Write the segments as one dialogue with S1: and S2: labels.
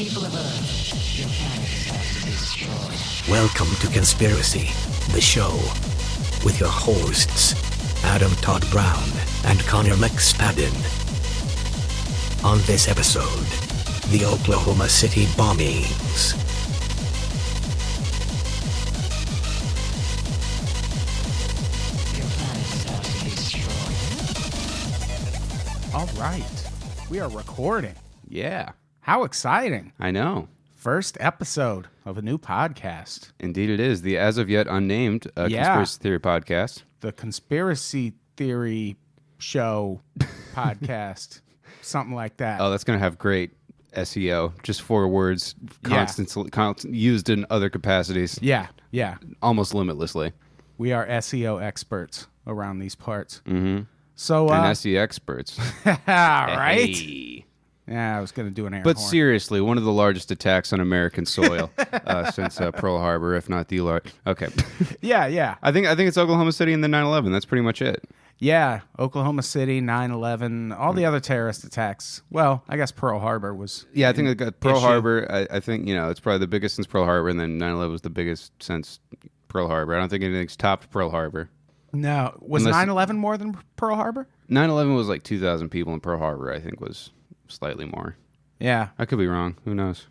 S1: People of Earth, your planet is about to be destroyed.
S2: Welcome to Conspiracy, the show, with your hosts, Adam Todd Brown and Connor McSpadden. On this episode, the Oklahoma City bombings.
S1: Your planet is about to be destroyed.
S3: All right. We are recording.
S4: Yeah,
S3: How exciting.
S4: I know.
S3: First episode of a new podcast.
S4: Indeed it is. The as of yet unnamed Conspiracy Theory podcast.
S3: The Conspiracy Theory Show podcast. Something like that.
S4: Oh, that's going to have great SEO. Just 4 words used in other capacities.
S3: Yeah.
S4: Almost limitlessly.
S3: We are SEO experts around these parts.
S4: Mm-hmm.
S3: So,
S4: And SE experts.
S3: right?
S4: Hey.
S3: Yeah, I was going to do an air
S4: But
S3: horn.
S4: seriously, one of the largest attacks on American soil since Pearl Harbor, if not the largest. Okay.
S3: Yeah.
S4: I think it's Oklahoma City and then 9/11. That's pretty much it.
S3: Yeah, Oklahoma City, 9/11, all the other terrorist attacks. Well, I guess Pearl Harbor was...
S4: Yeah, I think Pearl
S3: issue.
S4: Harbor, I think, it's probably the biggest since Pearl Harbor, and then 9/11 was the biggest since Pearl Harbor. I don't think anything's topped Pearl Harbor.
S3: No. Was
S4: Unless-
S3: 9/11 more than Pearl Harbor?
S4: 9/11 was like 2,000 people, and Pearl Harbor, I think, was slightly more.
S3: Yeah.
S4: I could be wrong. Who knows?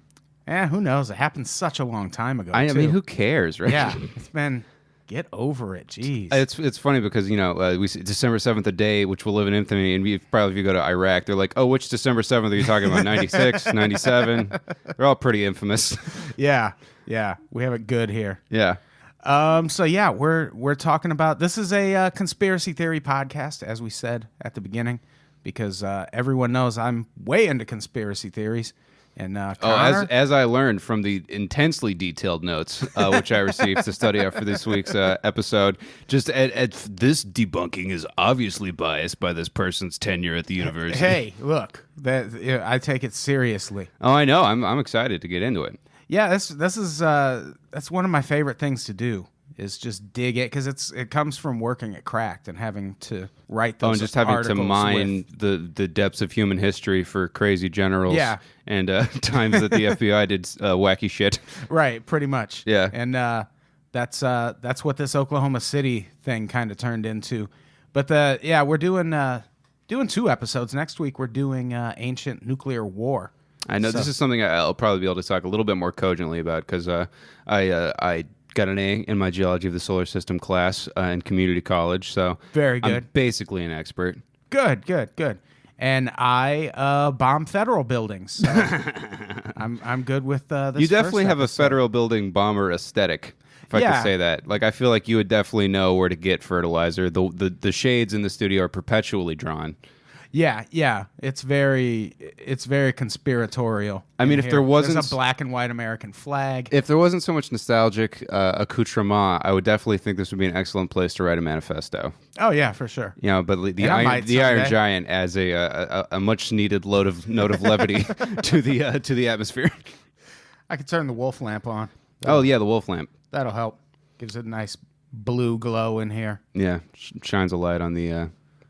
S3: Who knows? It happened such a long time ago,
S4: I
S3: too.
S4: mean, who cares, right?
S3: Yeah, it's been... Get over it, jeez.
S4: It's funny because, we see December 7th, a day, which will live in infamy, and if you go to Iraq, they're like, oh, which December 7th are you talking about? 96, 97? They're all pretty infamous.
S3: Yeah, we have it good here.
S4: Yeah.
S3: We're talking about, this is a conspiracy theory podcast, as we said at the beginning, because everyone knows I'm way into conspiracy theories. And Connor,
S4: as I learned from the intensely detailed notes which I received to study out for this week's episode, just at this debunking is obviously biased by this person's tenure at the university.
S3: hey, look, I take it seriously.
S4: Oh, I know. I'm excited to get into it.
S3: Yeah, this is that's one of my favorite things to do, is just dig it, because it comes from working at Cracked and having to write those
S4: and just having to
S3: articles
S4: mine the depths of human history for crazy generals.
S3: Yeah.
S4: And times that the FBI did wacky shit.
S3: Right, pretty much.
S4: Yeah.
S3: And that's what this Oklahoma City thing kind of turned into. But we're doing 2 episodes. Next week we're doing ancient nuclear war.
S4: I know this is something I'll probably be able to talk a little bit more cogently about, because I got an A in my geology of the solar system class in community college. So
S3: Very good.
S4: I'm basically an expert.
S3: Good. And I bomb federal buildings. So I'm good with this.
S4: You definitely
S3: first
S4: have a
S3: episode.
S4: federal building bomber aesthetic, if I
S3: Yeah.
S4: could say that. Like, I feel like you would definitely know where to get fertilizer. The shades in the studio are perpetually drawn.
S3: Yeah. It's very conspiratorial.
S4: I mean,
S3: in
S4: if
S3: here.
S4: there wasn't
S3: There's a black and white American flag.
S4: If there wasn't so much nostalgic accoutrement, I would definitely think this would be an excellent place to write a manifesto.
S3: Oh yeah, for sure.
S4: But the
S3: I might
S4: Iron
S3: someday.
S4: Giant adds a much needed note of levity to the atmosphere.
S3: I could turn the wolf lamp on.
S4: Oh yeah, the wolf lamp.
S3: That'll help. Gives it a nice blue glow in here.
S4: Yeah, shines a light on the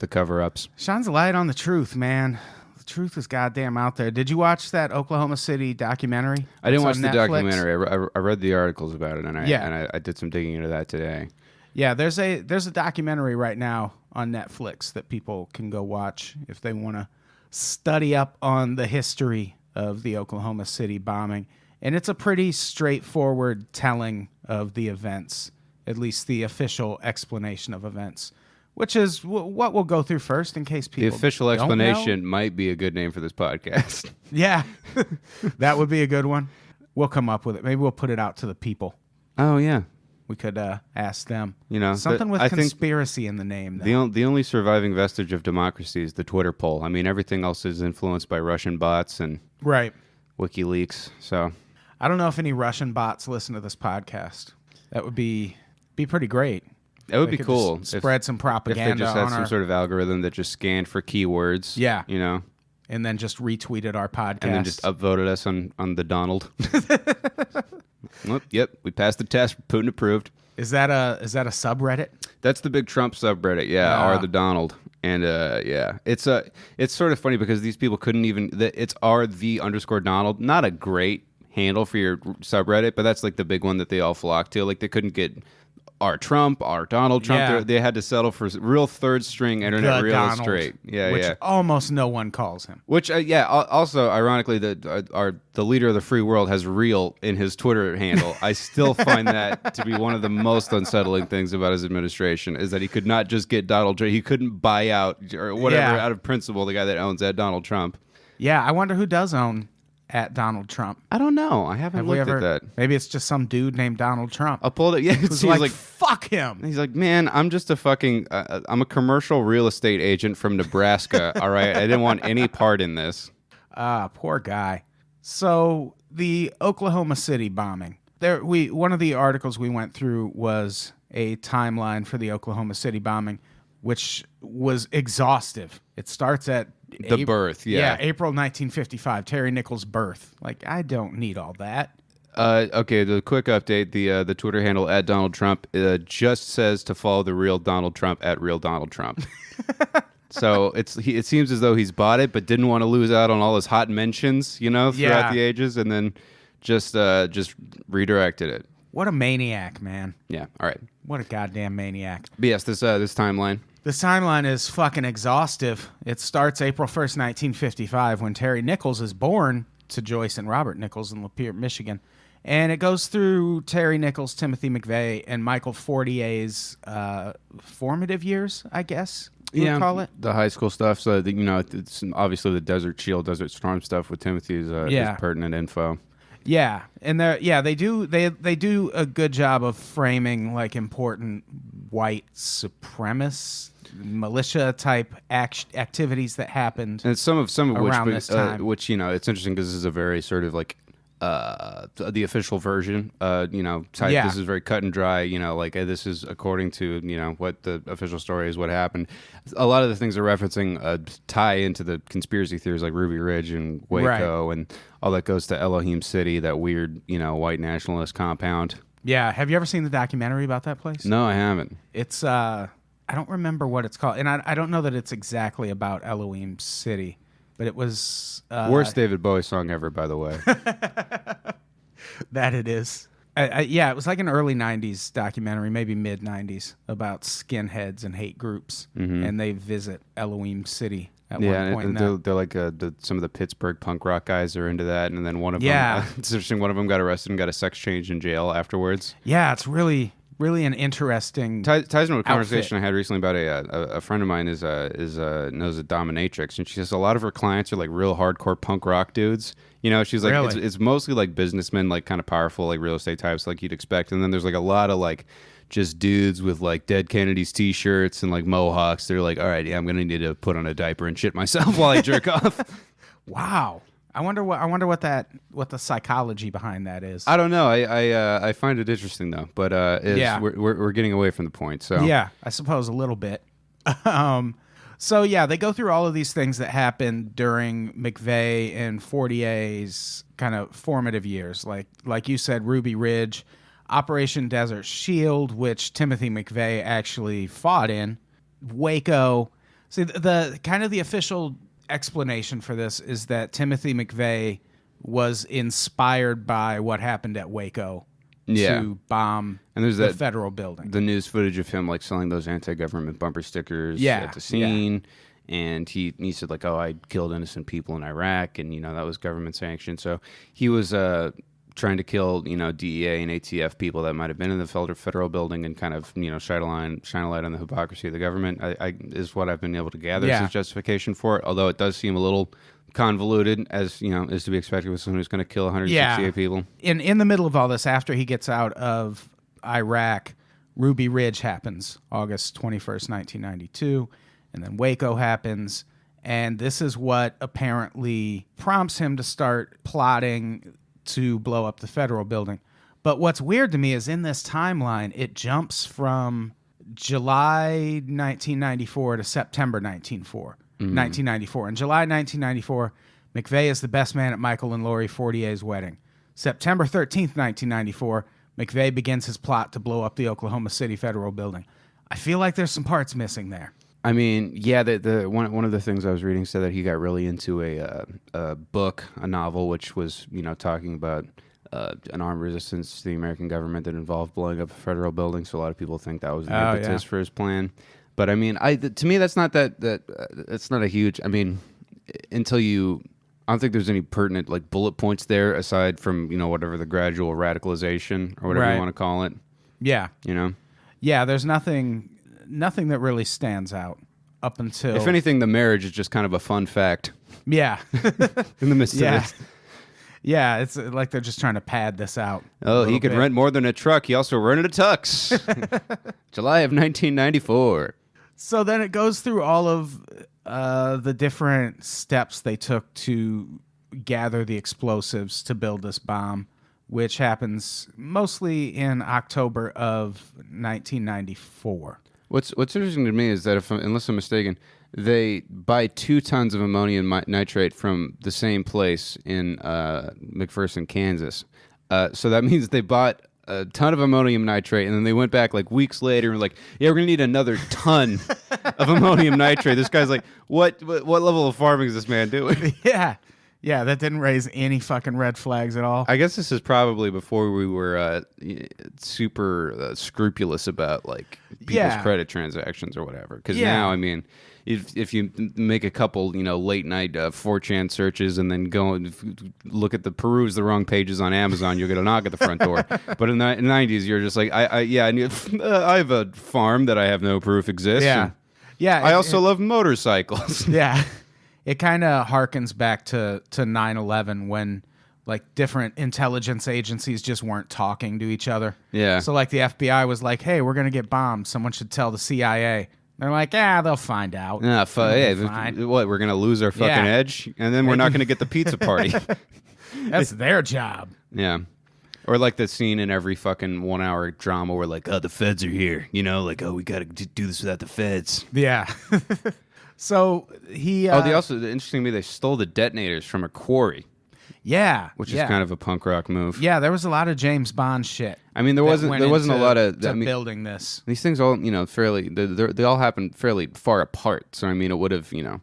S4: cover-ups.
S3: Shines a light on the truth, man. The truth is goddamn out there. Did you watch that Oklahoma City documentary?
S4: I didn't
S3: It's
S4: watch
S3: on
S4: the
S3: Netflix?
S4: documentary. I read the articles about it, and
S3: Yeah.
S4: I did some digging into that today.
S3: Yeah, there's a documentary right now on Netflix that people can go watch if they want to study up on the history of the Oklahoma City bombing. And it's a pretty straightforward telling of the events, at least the official explanation of events, which is what we'll go through first in case people
S4: The official
S3: don't
S4: explanation
S3: know.
S4: might be a good name for this podcast.
S3: Yeah, that would be a good one. We'll come up with it. Maybe we'll put it out to the people.
S4: Oh yeah.
S3: We could ask them.
S4: that-
S3: Something with
S4: I think
S3: conspiracy in the name. though.
S4: The only surviving vestige of democracy is the Twitter poll. I mean, everything else is influenced by Russian bots and
S3: Right.
S4: WikiLeaks. So
S3: I don't know if any Russian bots listen to this podcast. That would be pretty great.
S4: that would
S3: They
S4: be
S3: could
S4: cool.
S3: just spread some propaganda
S4: If they just had
S3: on
S4: some
S3: our,
S4: sort of algorithm that just scanned for keywords.
S3: Yeah.
S4: And
S3: and then just retweeted our podcast.
S4: then just upvoted us on the Donald. Yep, we passed the test. Putin approved.
S3: Is that a subreddit?
S4: That's the big Trump subreddit. Yeah,
S3: Ah.
S4: or the Donald. And it's sort of funny because these people couldn't even. It's _Donald, not a great handle for your subreddit, but that's like the big one that they all flock to. Like they couldn't get R Trump, R Donald Trump.
S3: Yeah.
S4: They had to settle for real third string internet
S3: The
S4: real
S3: Donald,
S4: estate. Yeah,
S3: which
S4: yeah.
S3: almost no one calls him.
S4: Which also ironically, the leader of the free world has real in his Twitter handle. I still find that to be one of the most unsettling things about his administration is that he could not just get Donald Trump. He couldn't buy out or whatever out of principle the guy that owns that Donald Trump.
S3: Yeah, I wonder who does own at Donald Trump.
S4: I don't know. I haven't looked at that.
S3: Maybe it's just some dude named Donald Trump.
S4: I'll pull it. Yeah,
S3: Who's
S4: he's
S3: like, fuck him.
S4: He's like, man, I'm just a fucking. I'm a commercial real estate agent from Nebraska. All right, I didn't want any part in this.
S3: Poor guy. So the Oklahoma City bombing. One of the articles we went through was a timeline for the Oklahoma City bombing, which was exhaustive. It starts at
S4: the birth,
S3: April 1955, Terry Nichols' birth. Like, I don't need all that.
S4: Okay, the quick update: the Twitter handle at Donald Trump just says to follow the real Donald Trump at real Donald Trump. So it seems as though he's bought it, but didn't want to lose out on all his hot mentions, throughout the ages, and then just redirected it.
S3: What a maniac, man!
S4: Yeah, all right.
S3: What a goddamn maniac.
S4: But yes, this timeline.
S3: This timeline is fucking exhaustive. It starts April 1st, 1955, when Terry Nichols is born to Joyce and Robert Nichols in Lapeer, Michigan. And it goes through Terry Nichols, Timothy McVeigh, and Michael Fortier's formative years, I guess you would call it.
S4: The high school stuff. So, it's obviously the Desert Shield, Desert Storm stuff with Timothy is pertinent info. Yeah,
S3: and they do a good job of framing like important white supremacist militia type activities that happened.
S4: And some of
S3: around
S4: which,
S3: this time.
S4: Which it's interesting because this is a very sort of like the official version. This is very cut and dry. This is according to what the official story is, what happened. A lot of the things are referencing tie into the conspiracy theories like Ruby Ridge and Waco and all that goes to Elohim City, that weird white nationalist compound.
S3: Yeah, have you ever seen the documentary about that place?
S4: No, I haven't.
S3: It's I don't remember what it's called, and I don't know that it's exactly about Elohim City. But it was...
S4: worst David Bowie song ever, by the way.
S3: That it is. It was like an early 90s documentary, maybe mid-90s, about skinheads and hate groups. Mm-hmm. And they visit Elohim City at one point.
S4: And they're like some of the Pittsburgh punk rock guys are into that. And then one of them... it's interesting, one of them got arrested and got a sex change in jail afterwards.
S3: Yeah, it's really an interesting
S4: ties into a conversation I had recently about a friend of mine knows a dominatrix, and she says a lot of her clients are like real hardcore punk rock dudes. She's like it's mostly like businessmen, like kind of powerful, like real estate types, like you'd expect, and then there's like a lot of like just dudes with like Dead Kennedys t-shirts and like mohawks. They're like, all right, I'm gonna need to put on a diaper and shit myself while I jerk off.
S3: Wow. I wonder what the psychology behind that is.
S4: I don't know. I find it interesting though, but we're getting away from the point. So
S3: yeah, I suppose a little bit. So they go through all of these things that happened during McVeigh and Fortier's kind of formative years, like you said, Ruby Ridge, Operation Desert Shield, which Timothy McVeigh actually fought in, Waco. See, the kind of the official explanation for this is that Timothy McVeigh was inspired by what happened at Waco to bomb the federal building.
S4: The news footage of him like selling those anti-government bumper stickers at the scene. And he said like, oh, I killed innocent people in Iraq, and that was government sanctioned. So he was trying to kill DEA and ATF people that might have been in the federal building and kind of shine a light on the hypocrisy of the government. I is what I've been able to gather as justification for it. Although it does seem a little convoluted, as is to be expected with someone who's going to kill 168 people.
S3: In the middle of all this, after he gets out of Iraq, Ruby Ridge happens, August 21st, 1992, and then Waco happens, and this is what apparently prompts him to start plotting to blow up the federal building. But what's weird to me is in this timeline, it jumps from July 1994 to September 1994. In July 1994, McVeigh is the best man at Michael and Lori Fortier's wedding. September 13th, 1994, McVeigh begins his plot to blow up the Oklahoma City federal building. I feel like there's some parts missing there.
S4: I mean, yeah, the one of the things I was reading said that he got really into a book, a novel, which was talking about an armed resistance to the American government that involved blowing up a federal building. So a lot of people think that was the impetus for his plan. But I mean, to me, that's not that's not a huge. I mean, until you. I don't think there's any pertinent like bullet points there aside from whatever the gradual radicalization or whatever you want to call it.
S3: Yeah.
S4: Yeah,
S3: there's nothing that really stands out up until...
S4: If anything, the marriage is just kind of a fun fact.
S3: Yeah.
S4: In the midst of it.
S3: Yeah, it's like they're just trying to pad this out.
S4: Oh, he could rent more than a truck. He also rented a tux. July of 1994.
S3: So then it goes through all of the different steps they took to gather the explosives to build this bomb, which happens mostly in October of 1994.
S4: What's interesting to me is that unless I'm mistaken, they buy 2 tons of ammonium nitrate from the same place in McPherson, Kansas. So that means they bought a ton of ammonium nitrate, and then they went back like weeks later and were like, yeah, we're going to need another ton of ammonium nitrate. This guy's like, what level of farming is this man doing?
S3: Yeah, that didn't raise any fucking red flags at all.
S4: I guess this is probably before we were super scrupulous about like people's credit transactions or whatever. Because now, I mean, if you make a couple, late night 4chan searches and then go and look at peruse the wrong pages on Amazon, you'll get a knock at the front door. But in the 90s, you're just like, I have a farm that I have no proof exists.
S3: Yeah.
S4: I also love motorcycles.
S3: Yeah. It kind of harkens back to 9/11 when like different intelligence agencies just weren't talking to each other.
S4: Yeah.
S3: So like the FBI was like, hey, we're going to get bombed. Someone should tell the CIA. They're like, they'll find out.
S4: What, we're going to lose our fucking edge? And then we're not going to get the pizza party.
S3: That's their job.
S4: Yeah. Or like the scene in every fucking 1 hour drama where like, oh, the feds are here. Like, oh, we got to do this without the feds.
S3: Yeah. So he...
S4: they also, interesting to me, they stole the detonators from a quarry.
S3: Yeah.
S4: Which is kind of a punk rock move.
S3: Yeah, there was a lot of James Bond shit.
S4: I mean, there wasn't a lot of...
S3: building this.
S4: These things all, fairly... They all happened fairly far apart. So, I mean, it would have been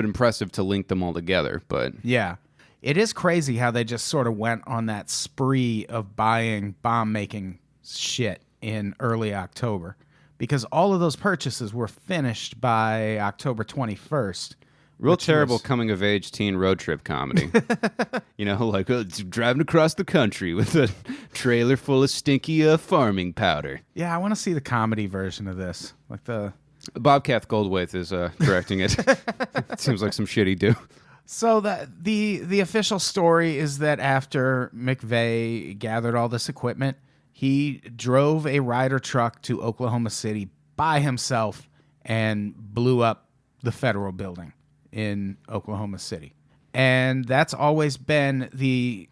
S4: impressive to link them all together, but...
S3: Yeah. It is crazy how they just sort of went on that spree of buying bomb-making shit in early October. Because all of those purchases were finished by October 21st.
S4: Real terrible coming-of-age teen road trip comedy. Like driving across the country with a trailer full of stinky farming powder.
S3: Yeah, I want to see the comedy version of this. Like the...
S4: Bobcat Goldthwait is directing it. It seems like some shit he'd do.
S3: So the official story is that after McVeigh gathered all this equipment, he drove a Ryder truck to Oklahoma City by himself and blew up the federal building in Oklahoma City. And that's always been the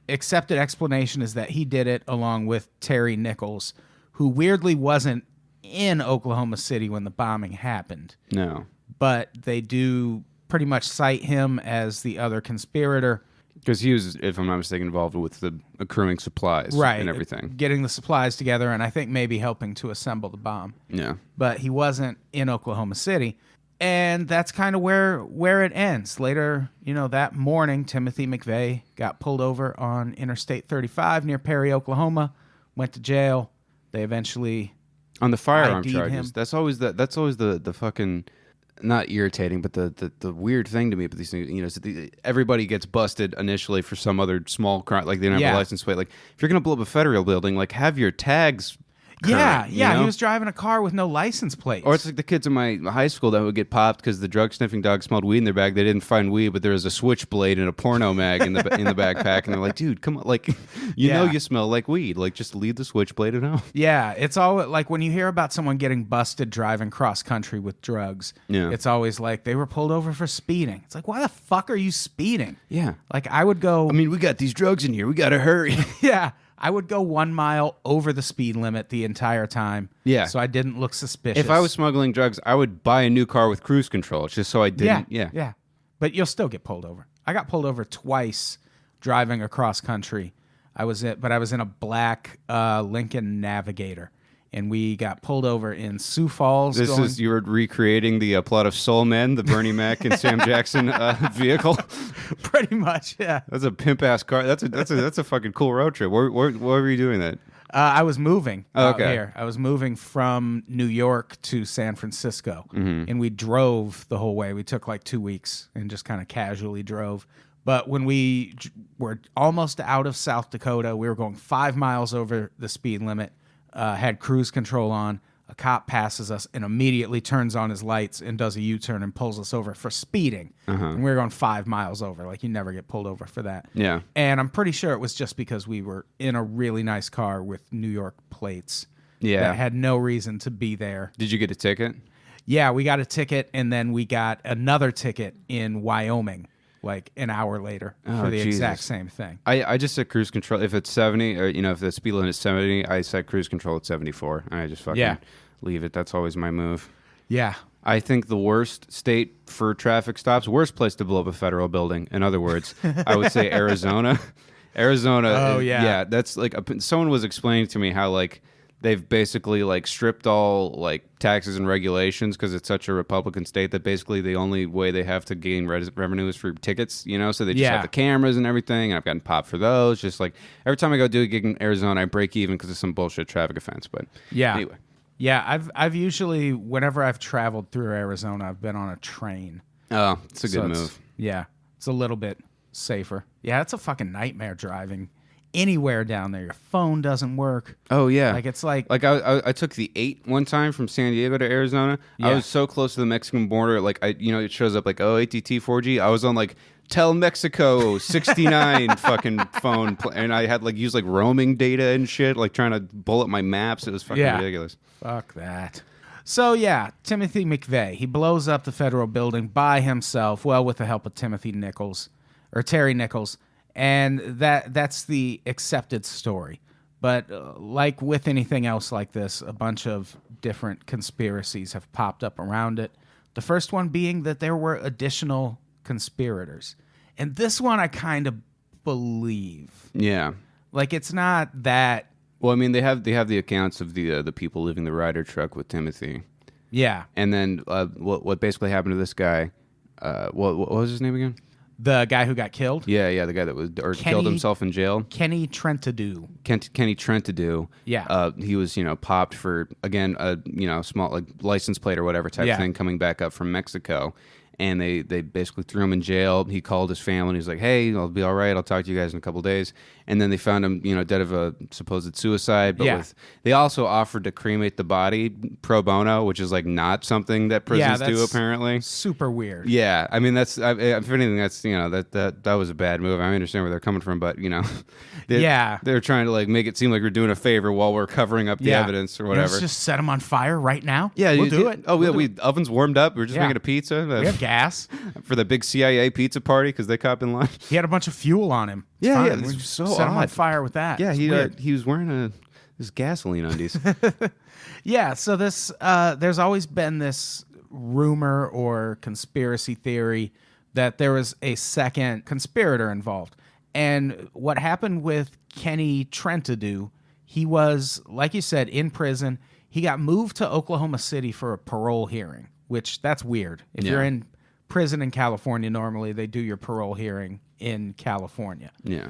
S3: accepted explanation, is that he did it along with Terry Nichols, who weirdly wasn't in Oklahoma City when the bombing happened.
S4: No.
S3: But they do pretty much cite him as the other conspirator.
S4: Because he was, if I'm not mistaken, involved with the accruing supplies and everything.
S3: Getting the supplies together, and I think maybe helping to assemble the bomb.
S4: Yeah.
S3: But he wasn't in Oklahoma City. And that's kind of where it ends. Later, that morning, Timothy McVeigh got pulled over on Interstate 35 near Perry, Oklahoma, went to jail. They eventually
S4: on the firearm
S3: ID'd
S4: charges.
S3: him.
S4: That's always the fucking... Not irritating, but the weird thing to me about these things, is that everybody gets busted initially for some other small crime, like they don't have a license plate. Like, if you're going to blow up a federal building, like, have your tags current,
S3: he was driving a car with no license plates.
S4: Or it's like the kids in my high school that would get popped because the drug-sniffing dog smelled weed in their bag. They didn't find weed, but there was a switchblade and a porno mag in the backpack, and they're like, dude, come on, like, you smell like weed. Like, just leave the switchblade at home.
S3: Yeah, it's all like when you hear about someone getting busted driving cross-country with drugs, it's always like they were pulled over for speeding. It's like, why the fuck are you speeding?
S4: Yeah.
S3: Like, I would go...
S4: I mean, we got these drugs in here. We got to hurry.
S3: Yeah. I would go 1 mile over the speed limit the entire time.
S4: Yeah.
S3: So I didn't look suspicious.
S4: If I was smuggling drugs, I would buy a new car with cruise control just so I didn't.
S3: Yeah. But you'll still get pulled over. I got pulled over twice driving across country. I was in a black Lincoln Navigator. and we got pulled over in Sioux Falls.
S4: You were recreating the plot of Soul Men, the Bernie Mac and Sam Jackson vehicle.
S3: Pretty much, yeah.
S4: That's a pimp ass car. That's a fucking cool road trip. Where were you doing that?
S3: I was moving out
S4: Okay.
S3: here. I was moving from New York to San Francisco, and we drove the whole way. We took like 2 weeks and just kind of casually drove. But when we were almost out of South Dakota, we were going 5 miles over the speed limit, had cruise control on. A cop passes us and immediately turns on his lights and does a U-turn and pulls us over for speeding. And we were going 5 miles over. Like, you never get pulled over for that.
S4: Yeah.
S3: And I'm pretty sure it was just because we were in a really nice car with New York plates.
S4: Yeah.
S3: That had no reason to be there.
S4: Did you get a ticket?
S3: Yeah, we got a ticket, and then we got another ticket in Wyoming, like an hour later, for the exact same thing.
S4: I just set cruise control. If it's 70, or if the speed limit is 70, I set cruise control at 74. And I just fucking leave it. That's always my move.
S3: Yeah.
S4: I think the worst state for traffic stops, worst place to blow up a federal building. In other words, I would say Arizona. Arizona.
S3: Oh, yeah.
S4: Yeah, that's like someone was explaining to me how like they've basically like stripped all like taxes and regulations because it's such a Republican state that basically the only way they have to gain revenue is for tickets, so they just have the cameras and everything, and I've gotten popped for those. Just like every time I go do a gig in Arizona, I break even because of some bullshit traffic offense. But anyway.
S3: Yeah, I've usually, whenever I've traveled through Arizona, I've been on a train.
S4: Oh, it's a good move.
S3: Yeah, it's a little bit safer. Yeah, it's a fucking nightmare driving anywhere down there. Your phone doesn't work.
S4: Oh yeah,
S3: like it's like
S4: I took the 8 one time from San Diego to Arizona. I was so close to the Mexican border. Like it shows up like ATT 4G. I was on like Tel Mexico 69 fucking phone, and I had like used like roaming data and shit, like trying to bullet my maps. It was fucking ridiculous.
S3: Fuck that. So yeah, Timothy McVeigh, he blows up the federal building by himself, well, with the help of Terry Nichols, and that's the accepted story. But like with anything else like this, a bunch of different conspiracies have popped up around it. The first one being that there were additional conspirators. And this one I kind of believe.
S4: Yeah.
S3: Like, it's not that...
S4: Well, I mean, they have the accounts of the people leaving the Ryder truck with Timothy.
S3: Yeah.
S4: And then what basically happened to this guy, what was his name again?
S3: The guy who got killed?
S4: Yeah, the guy that killed himself in jail.
S3: Kenny Trentadue.
S4: Kenny Trentadue.
S3: Yeah.
S4: He was, popped for, again, a small like license plate or whatever type thing coming back up from Mexico. And they basically threw him in jail. He called his family. And he was like, hey, I'll be all right. I'll talk to you guys in a couple days. And then they found him, dead of a supposed suicide. But they also offered to cremate the body pro bono, which is like not something that prisons do apparently.
S3: Super weird.
S4: Yeah, I mean if anything, that's that was a bad move. I understand where they're coming from, but they're trying to like make it seem like we're doing a favor while we're covering up the evidence or whatever.
S3: Let's just set them on fire right now.
S4: Yeah,
S3: we'll do it.
S4: Oh, we ovens warmed up. We're just making a pizza.
S3: We have gas
S4: for the big CIA pizza party because they cop in line.
S3: He had a bunch of fuel on him. It's
S4: yeah,
S3: fine.
S4: yeah, it's so
S3: set him on
S4: odd.
S3: fire with that.
S4: Yeah, he was wearing his gasoline undies.
S3: Yeah, so this there's always been this rumor or conspiracy theory that there was a second conspirator involved. And what happened with Kenny Trentadue, he was, like you said, in prison. He got moved to Oklahoma City for a parole hearing, which that's weird. If you're in prison in California, normally they do your parole hearing in California.
S4: Yeah.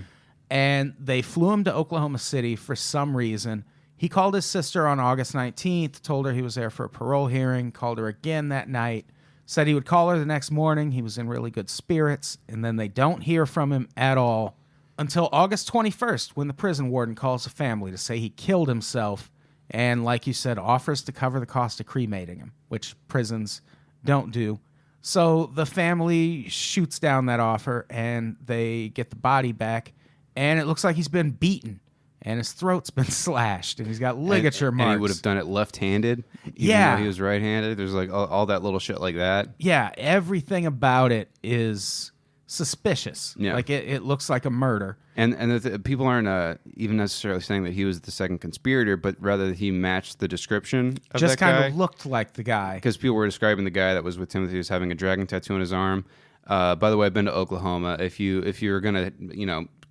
S3: And they flew him to Oklahoma City for some reason. He called his sister on August 19th, told her he was there for a parole hearing, called her again that night, said he would call her the next morning. He was in really good spirits, and then they don't hear from him at all until August 21st, when the prison warden calls the family to say he killed himself and, like you said, offers to cover the cost of cremating him, which prisons don't do. So the family shoots down that offer, and they get the body back, and it looks like he's been beaten, and his throat's been slashed, and he's got ligature marks.
S4: And he would have done it left-handed, even though he was right-handed. There's like all that little shit like that.
S3: Yeah, everything about it is suspicious.
S4: Yeah.
S3: Like it looks like a murder.
S4: And people aren't even necessarily saying that he was the second conspirator, but rather that he matched the description of
S3: Just
S4: that guy.
S3: kind of looked like the guy.
S4: Because people were describing the guy that was with Timothy as having a dragon tattoo on his arm. By the way, I've been to Oklahoma. If you're gonna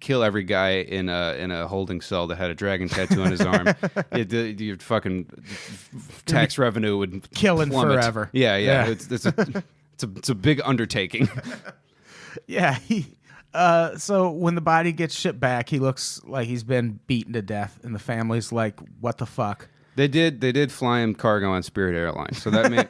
S4: kill every guy in a holding cell that had a dragon tattoo on his arm. Your fucking tax revenue would
S3: killing
S4: plummet.
S3: forever.
S4: Yeah. It's a big undertaking.
S3: Yeah, so when the body gets shipped back, he looks like he's been beaten to death, and the family's like, "What the fuck?"
S4: They did fly him cargo on Spirit Airlines, so that made.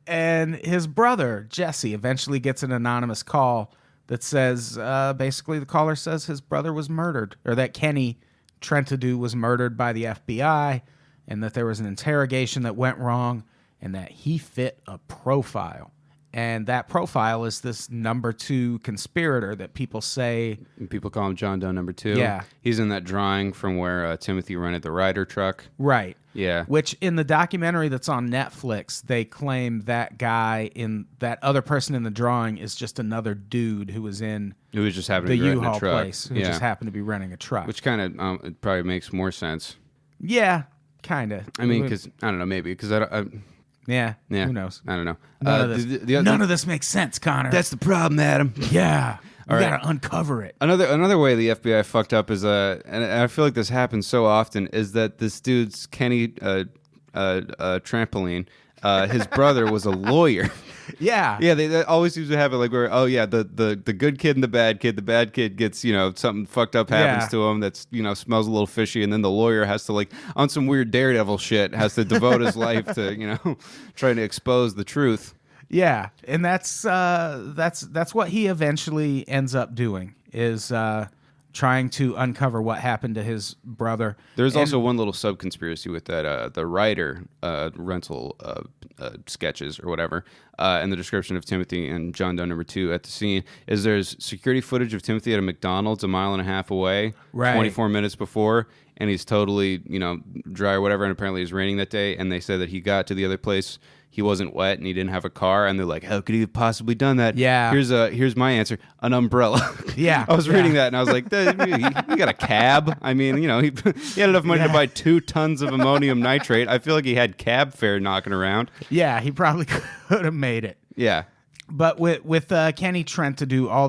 S3: And his brother Jesse eventually gets an anonymous call that says, basically, the caller says his brother was murdered, or that Kenny Trentadue was murdered by the FBI, and that there was an interrogation that went wrong, and that he fit a profile. And that profile is this number 2 conspirator that people say...
S4: People call him John Doe number 2.
S3: Yeah.
S4: He's in that drawing from where Timothy rented the Ryder truck.
S3: Right.
S4: Yeah.
S3: Which in the documentary that's on Netflix, they claim that that other person in the drawing is just another dude who was in
S4: Who was just happening
S3: the
S4: to be renting
S3: U-Haul
S4: a truck.
S3: place, who just happened to be renting a truck.
S4: Which kind of it probably makes more sense.
S3: Yeah, kind of.
S4: I mean, because, I don't know, maybe, because
S3: Yeah,
S4: yeah,
S3: who knows?
S4: I don't know.
S3: None of this makes sense, Connor.
S4: That's the problem, Adam.
S3: Yeah, you
S4: All right.
S3: gotta uncover it.
S4: Another way the FBI fucked up is and I feel like this happens so often, is that this dude's Kenny Trampoline, his brother was a lawyer.
S3: Yeah,
S4: Yeah, they always used to have it like where, oh yeah, the good kid and the bad kid gets, something fucked up happens to him that's, smells a little fishy, and then the lawyer has to, like, on some weird Daredevil shit, has to devote his life to, trying to expose the truth.
S3: Yeah, and that's what he eventually ends up doing, is trying to uncover what happened to his brother.
S4: There's also one little sub-conspiracy with that, the Ryder rental sketches or whatever, and the description of Timothy and John Doe number 2 at the scene is there's security footage of Timothy at a McDonald's 1.5 miles away,
S3: right,
S4: 24 minutes before, and he's totally, dry or whatever, and apparently it was raining that day, and they said that he got to the other place, he wasn't wet and he didn't have a car, and they're like, how could he have possibly done that?
S3: Yeah.
S4: Here's my answer: an umbrella.
S3: Yeah.
S4: I was reading that and I was like, he got a cab. I mean, he had enough money to buy 2 tons of ammonium nitrate. I feel like he had cab fare knocking around.
S3: Yeah, he probably could have made it.
S4: Yeah.
S3: But with Kenny Trentadue, all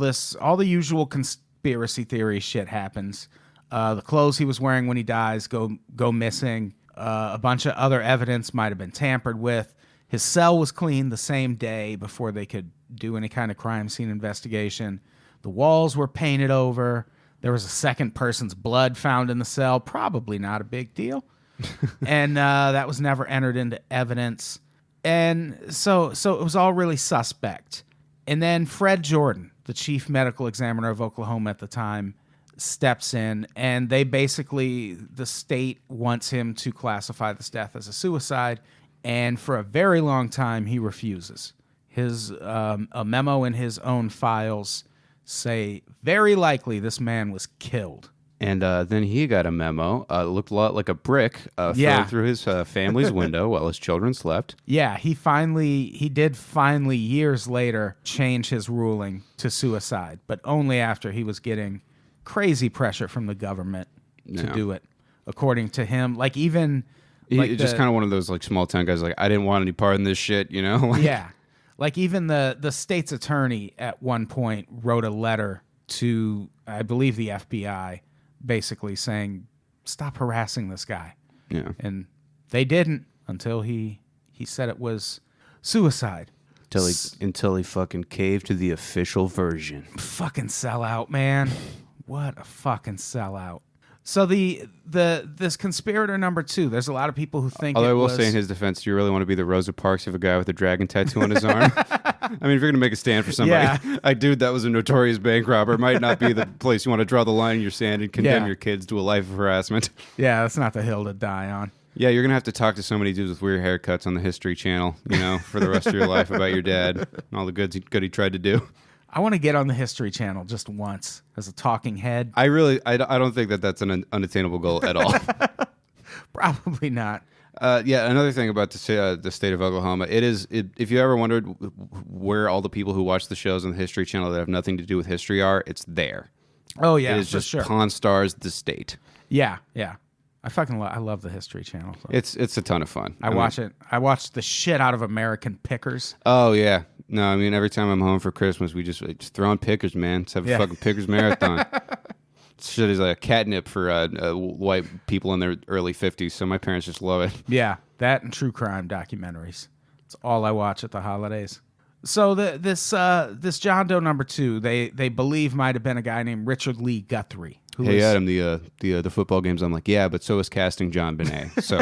S3: the usual conspiracy theory shit happens. The clothes he was wearing when he dies go missing. A bunch of other evidence might have been tampered with. His cell was cleaned the same day before they could do any kind of crime scene investigation. The walls were painted over. There was a second person's blood found in the cell. Probably not a big deal. And that was never entered into evidence. And so it was all really suspect. And then Fred Jordan, the chief medical examiner of Oklahoma at the time, steps in, and the state wants him to classify this death as a suicide. And for a very long time, he refuses. A memo in his own files say, very likely this man was killed. And
S4: then he got a memo. Looked a lot like a brick thrown through his family's window while his children slept.
S3: Yeah, he did finally, years later, change his ruling to suicide, but only after he was getting crazy pressure from the government to do it. According to him, like even...
S4: He's just kind of one of those like small town guys. Like, I didn't want any part in this shit,
S3: Yeah, like even the state's attorney at one point wrote a letter to, I believe, the FBI, basically saying, "Stop harassing this guy."
S4: Yeah,
S3: and they didn't until he said it was suicide.
S4: Until he fucking caved to the official version.
S3: Fucking sellout, man! What a fucking sellout. So this conspirator number 2, there's a lot of people who think.
S4: Although I will say in his defense, do you really want to be the Rosa Parks of a guy with a dragon tattoo on his arm? I mean, if you're gonna make a stand for somebody, dude, that was a notorious bank robber. It might not be the place you want to draw the line in your sand and condemn your kids to a life of harassment.
S3: Yeah, that's not the hill to die on.
S4: Yeah, you're gonna have to talk to so many dudes with weird haircuts on the History Channel, for the rest of your life about your dad and all the good he tried to do.
S3: I want to get on the History Channel just once as a talking head.
S4: I don't think that's an unattainable goal at all.
S3: Probably not.
S4: Another thing about the state of Oklahoma, if you ever wondered where all the people who watch the shows on the History Channel that have nothing to do with history are, it's there.
S3: Oh yeah,
S4: it is just Pawn Stars the state.
S3: Yeah. I love the History Channel. So.
S4: It's a ton of fun.
S3: I watch it. I watch the shit out of American Pickers.
S4: Oh yeah. No, I mean, every time I'm home for Christmas, we just throw on Pickers, man. Let's have a fucking Pickers marathon. Shit is like a catnip for white people in their early 50s, so my parents just love it.
S3: Yeah, that and true crime documentaries. It's all I watch at the holidays. So this John Doe number 2, they believe might have been a guy named Richard Lee Guthrie.
S4: Hey Adam, the football games. I'm like, yeah, but so is casting John Benet. So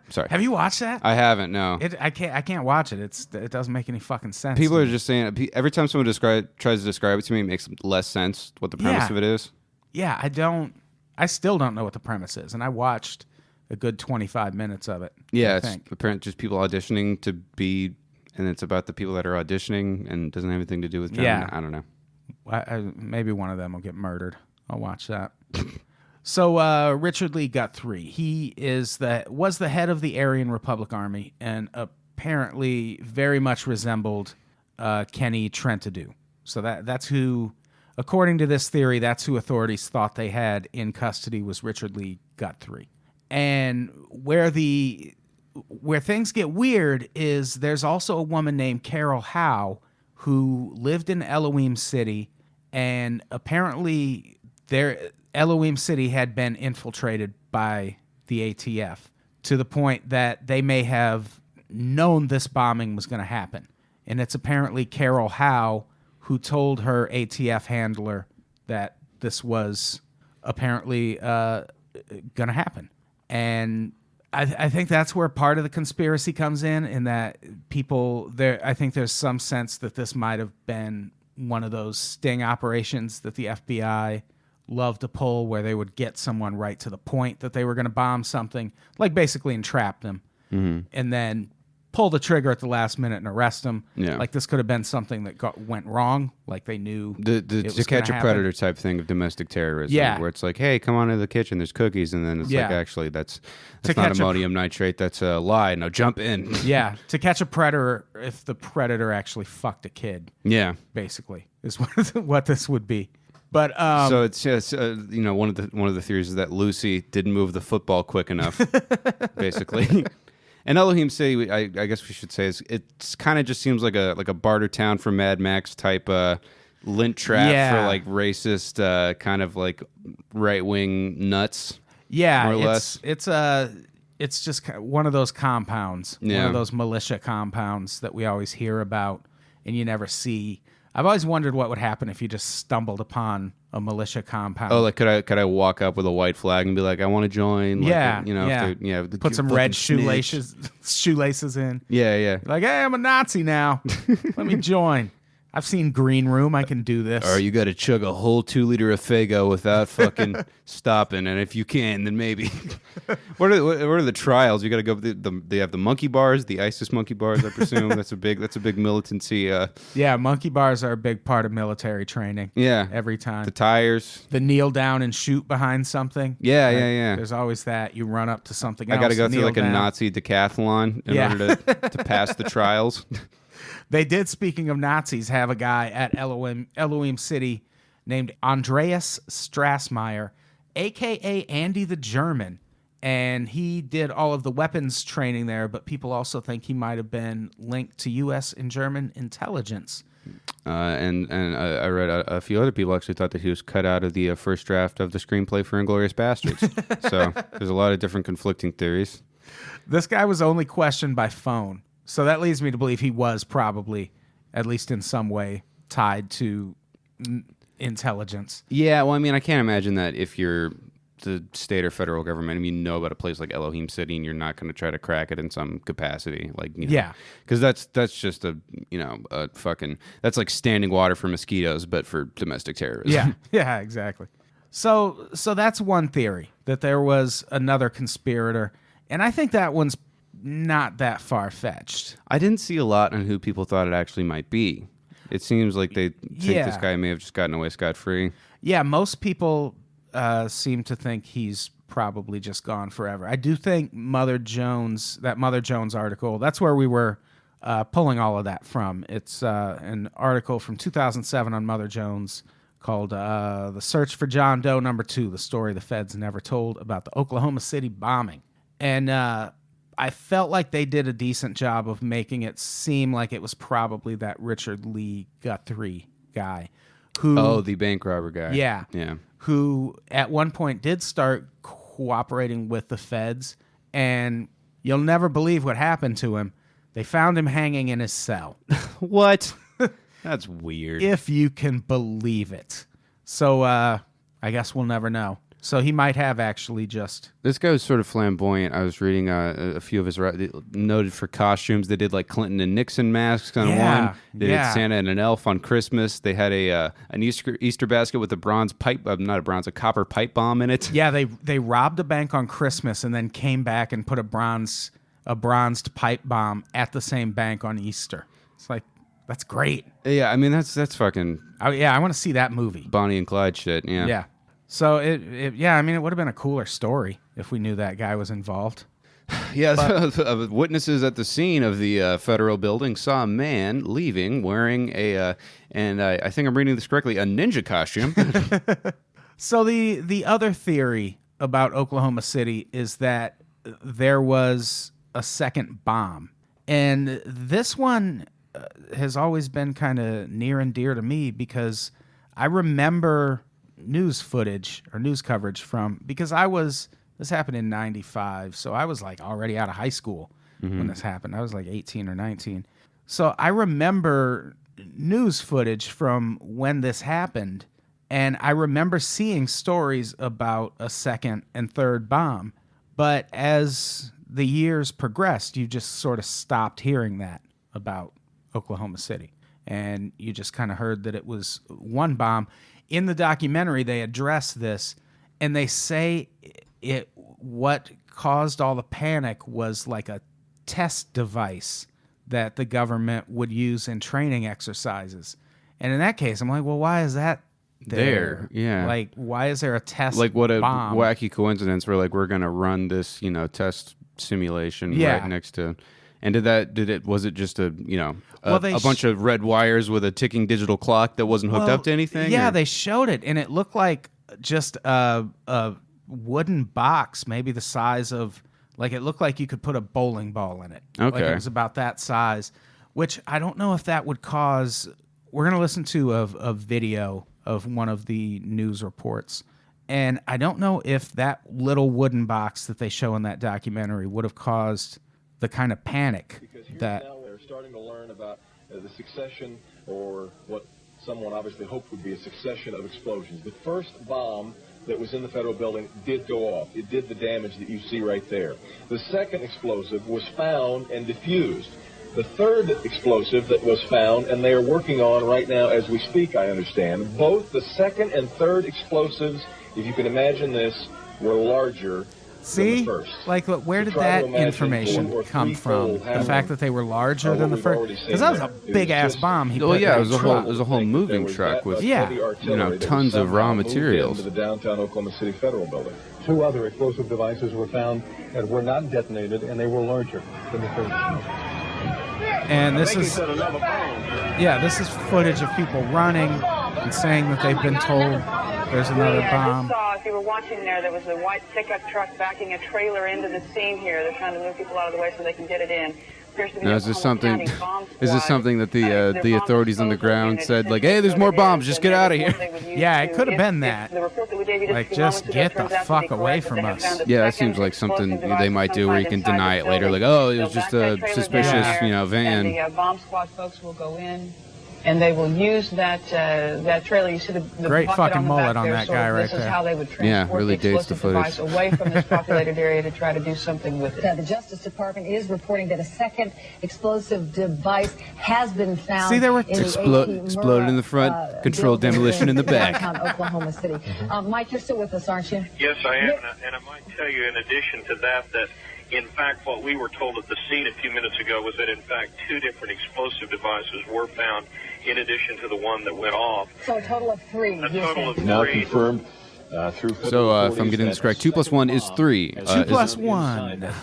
S4: sorry.
S3: Have you watched that?
S4: I haven't. No.
S3: I can't watch it. It doesn't make any fucking sense.
S4: People are just saying every time someone tries to describe it to me, it makes less sense what the premise of it is.
S3: Yeah, I still don't know what the premise is, and I watched a good 25 minutes of it.
S4: Yeah, it's apparently just people auditioning to be, and it's about the people that are auditioning, and doesn't have anything to do with John.
S3: Yeah.
S4: I don't know.
S3: Maybe one of them will get murdered. I'll watch that. So Richard Lee Guthrie, he was the head of the Aryan Republic Army, and apparently very much resembled Kenny Trentadue. So that's who, according to this theory, that's who authorities thought they had in custody was Richard Lee Guthrie. And where things get weird is there's also a woman named Carol Howe who lived in Elohim City, and apparently Elohim City had been infiltrated by the ATF to the point that they may have known this bombing was going to happen. And it's apparently Carol Howe who told her ATF handler that this was apparently going to happen. And I think that's where part of the conspiracy comes in that I think there's some sense that this might have been one of those sting operations that the FBI loved to pull, where they would get someone right to the point that they were going to bomb something, like basically entrap them, and then pull the trigger at the last minute and arrest them.
S4: Yeah.
S3: Like this could have been something that went wrong, like they knew
S4: the catch a predator type thing of domestic terrorism.
S3: Yeah.
S4: Where it's like, hey, come on into the kitchen, there's cookies, and then it's like, actually, that's not ammonium nitrate, that's a lie. No, jump in.
S3: Yeah, to catch a predator if the predator actually fucked a kid.
S4: Yeah.
S3: Basically, is what this would be. But
S4: so it's just one of the theories is that Lucy didn't move the football quick enough, basically. And Elohim City, I guess we should say, it's kind of just seems like a barter town for Mad Max type lint trap for like racist kind of like right wing nuts.
S3: Yeah,
S4: more or less.
S3: It's just one of those compounds, one
S4: Yeah.
S3: of those militia compounds that we always hear about and you never see. I've always wondered what would happen if you just stumbled upon a militia compound.
S4: Oh, like could I walk up with a white flag and be like, I want to join? Like,
S3: Yeah,
S4: if
S3: put some red shoelaces in.
S4: Yeah.
S3: Like, hey, I'm a Nazi now. Let me join. I've seen Green Room. I can do this.
S4: Or you got to chug a whole 2 liter of Faygo without fucking stopping, and if you can, then maybe. What are the trials? You got to go. They have the monkey bars, the ISIS monkey bars. I presume that's a big militancy.
S3: Yeah, monkey bars are a big part of military training.
S4: Yeah,
S3: every time.
S4: The tires.
S3: The kneel down and shoot behind something.
S4: Yeah.
S3: There's always that. You run up to something else.
S4: I got to go through like
S3: down.
S4: a Nazi decathlon in order to pass the trials.
S3: They did, speaking of Nazis, have a guy at Elohim City named Andreas Strassmeyer, a.k.a. Andy the German. And he did all of the weapons training there, but people also think he might have been linked to U.S. and German intelligence.
S4: And I read a few other people actually thought that he was cut out of the first draft of the screenplay for Inglourious Bastards. So there's a lot of different conflicting theories.
S3: This guy was only questioned by phone. So that leads me to believe he was probably, at least in some way, tied to intelligence.
S4: Yeah, well, I mean, I can't imagine that if you're the state or federal government, I mean, you know about a place like Elohim City, and you're not going to try to crack it in some capacity, like because that's just a fucking that's like standing water for mosquitoes, but for domestic terrorism.
S3: Yeah, exactly. So that's one theory, that there was another conspirator, and I think that one's not that far-fetched.
S4: I didn't see a lot on who people thought it actually might be. It seems like they think this guy may have just gotten away scot-free. Yeah,
S3: most people seem to think he's probably just gone forever. I do think Mother Jones article, that's where we were pulling all of that from. It's an article from 2007 on Mother Jones called The Search for John Doe #2, the story the feds never told about the Oklahoma City bombing. And I felt like they did a decent job of making it seem like it was probably that Richard Lee Guthrie guy who...
S4: Oh, the bank robber guy.
S3: Yeah.
S4: Yeah.
S3: Who at one point did start cooperating with the feds, and you'll never believe what happened to him. They found him hanging in his cell.
S4: What? That's weird.
S3: If you can believe it. So I guess we'll never know. So he might have actually just...
S4: This guy was sort of flamboyant. I was reading a few of his noted for costumes. They did like Clinton and Nixon masks on one. They did Santa and an elf on Christmas. They had an Easter basket with a bronze pipe, a copper pipe bomb in it.
S3: Yeah, they robbed a bank on Christmas and then came back and put a bronzed pipe bomb at the same bank on Easter. It's like, that's great.
S4: Yeah, I mean that's fucking...
S3: I want to see that movie.
S4: Bonnie and Clyde shit. Yeah.
S3: Yeah. So it would have been a cooler story if we knew that guy was involved.
S4: Yeah, witnesses at the scene of the federal building saw a man leaving wearing and I think I'm reading this correctly, a ninja costume.
S3: So the other theory about Oklahoma City is that there was a second bomb. And this one has always been kind of near and dear to me because I remember news footage or news coverage because this happened in 95, so I was like already out of high school when this happened. I was like 18 or 19. So I remember news footage from when this happened, and I remember seeing stories about a second and third bomb. But as the years progressed, you just sort of stopped hearing that about Oklahoma City. And you just kind of heard that it was one bomb. In the documentary, they address this, and they say what caused all the panic was like a test device that the government would use in training exercises. And in that case, I'm like, well, why is that there?
S4: Yeah.
S3: Like, why is there a test
S4: like what a
S3: bomb?
S4: wacky coincidence where like we're going to run this, test simulation right next to... And was it just a bunch of red wires with a ticking digital clock that wasn't hooked up to anything?
S3: Yeah,
S4: or?
S3: They showed it, and it looked like just a wooden box, maybe the size of, like, it looked like you could put a bowling ball in it.
S4: Okay.
S3: Like it was about that size, which I don't know if that would cause... We're going to listen to a video of one of the news reports, and I don't know if that little wooden box that they show in that documentary would have caused the kind of panic that...
S5: Now they're starting to learn about the succession, or what someone obviously hoped would be a succession of explosions. The first bomb that was in the federal building did go off. It did the damage that you see right there. The second explosive was found and diffused. The third explosive that was found, and they are working on right now as we speak, I understand, both the second and third explosives, if you can imagine this, were larger.
S3: See, like, where did that information come from? The fact that they were larger than the first, because that was a big ass bomb.
S4: It was a whole moving truck with tons of raw materials.
S5: The downtown Oklahoma City Federal Building. 2 other explosive devices were found that were not detonated, and they were larger than the first.
S3: And this is footage of people running and saying that they've been told there's another bomb.
S6: If you were watching there was a white pickup truck backing a trailer into the scene here. They're trying to move people out of the way so they can get it in.
S4: Now, is this something that the authorities on the ground said, like, hey, there's more bombs, just get out of here?
S3: Yeah, it could have been that. Like, just get the fuck away from us.
S4: Yeah, that seems like something they might do where you can deny it later. Like, oh, it was just a suspicious, van.
S6: And the bomb squad folks will go in, and they will use that trailer. You see the
S3: great fucking
S6: on the
S3: mullet
S6: back
S3: on
S6: there,
S3: that
S6: so
S3: guy right
S6: this
S3: there.
S6: Is how they would transport
S4: really
S6: the
S4: dates the
S6: explosive
S4: footage.
S6: device away from this populated area to try to do something with it.
S7: The Justice Department is reporting that a second explosive device has been found.
S3: See, there were
S4: exploded in the front, controlled demolition in the back.
S7: Downtown Oklahoma City. Mike, you're still with us, aren't you?
S8: Yes, I am, and I might tell you in addition to that in fact, what we were told at the scene a few minutes ago was that, in fact, 2 different explosive devices were found in addition to the one that went off.
S7: So a total of 3.
S8: A total of 3.
S5: Now confirmed through...
S4: So, if I'm getting this correct, 2 + 1 is 3.
S3: 2 + 1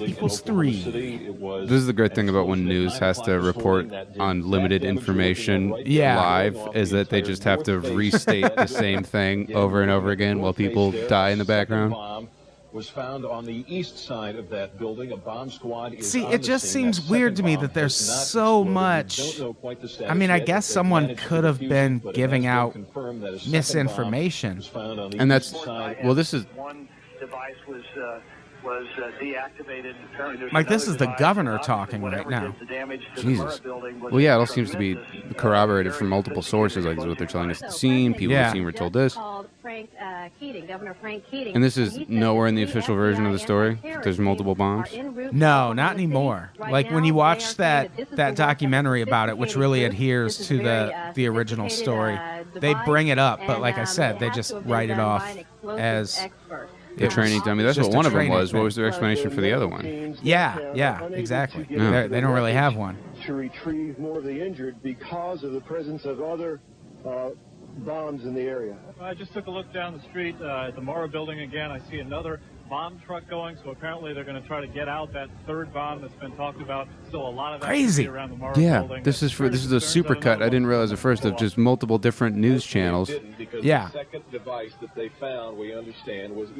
S3: equals 3.
S4: This is the great thing about when news has to report on limited information live, is that they just have to restate the same thing over and over again while people die in the background.
S5: was found on the east side of that building. A bomb squad is
S3: See,
S5: on
S3: it
S5: the
S3: just
S5: scene.
S3: seems
S5: That
S3: weird to
S5: second
S3: me
S5: bomb
S3: that there's
S5: has not
S3: so
S5: exploded. We
S3: much.
S5: don't know quite the status
S3: I mean, I
S5: yet,
S3: guess
S5: but they've
S3: someone
S5: managed to
S3: could have
S5: defuse
S3: been
S5: it, but it
S3: giving
S5: has been
S3: out
S5: confirmed that a second bomb
S3: misinformation.
S5: was found on the
S4: And that's
S5: east side.
S4: well, this is
S8: One device was deactivated. Apparently there's
S3: Like, this
S8: another
S3: is the
S8: device,
S3: governor
S8: and
S3: talking right
S8: whatever
S3: now.
S8: did the damage to the
S4: Jesus.
S8: Murrah building was
S4: Well, yeah, it all seems to be
S8: tremendous,
S4: corroborated from
S8: very
S4: multiple sources, like is what they're telling us. The
S9: So,
S4: scene,
S9: first
S4: people
S3: Yeah.
S4: who've seen were told this.
S9: Called Frank Keating, Governor Frank Keating.
S4: And this is
S9: He said
S4: nowhere in the
S9: three
S4: official version of the
S9: FBI
S4: story?
S9: anti-terrorist
S4: There's multiple
S9: teams are
S4: bombs?
S9: en route to
S3: No,
S9: Oklahoma
S3: not
S9: City.
S3: anymore.
S9: Right
S3: Like, when
S9: now,
S3: you
S9: they
S3: watch
S9: are saying
S3: that
S9: this is
S3: that
S9: the
S3: documentary about it, which really
S9: sophisticated
S3: adheres
S9: This is
S3: to
S9: very,
S3: the original story,
S9: sophisticated,
S3: they bring it up, but
S9: and,
S3: like I said, they
S9: has
S3: just
S9: to have been
S3: write it
S9: done
S3: off
S9: by an explosive
S3: as
S9: expert.
S4: The training dummy. That's
S3: just
S4: what
S3: a
S4: one of them
S3: training
S4: was. What
S3: thing.
S4: was their explanation for the other one?
S3: Yeah, exactly.
S4: Yeah.
S3: They don't really have one.
S10: To retrieve more of the injured because of the presence of other bombs in the area.
S11: I just took a look down the street at the Murrah building again. I see another bomb truck going, so apparently they're going to try to get out that third bomb that's been talked about. Still a lot of
S3: Crazy.
S11: activity around the Murrah
S4: Yeah,
S11: building.
S4: this is a supercut. I didn't realize at first of just multiple different news channels.
S3: Yeah.
S5: The second device that they found, we understand, was
S4: The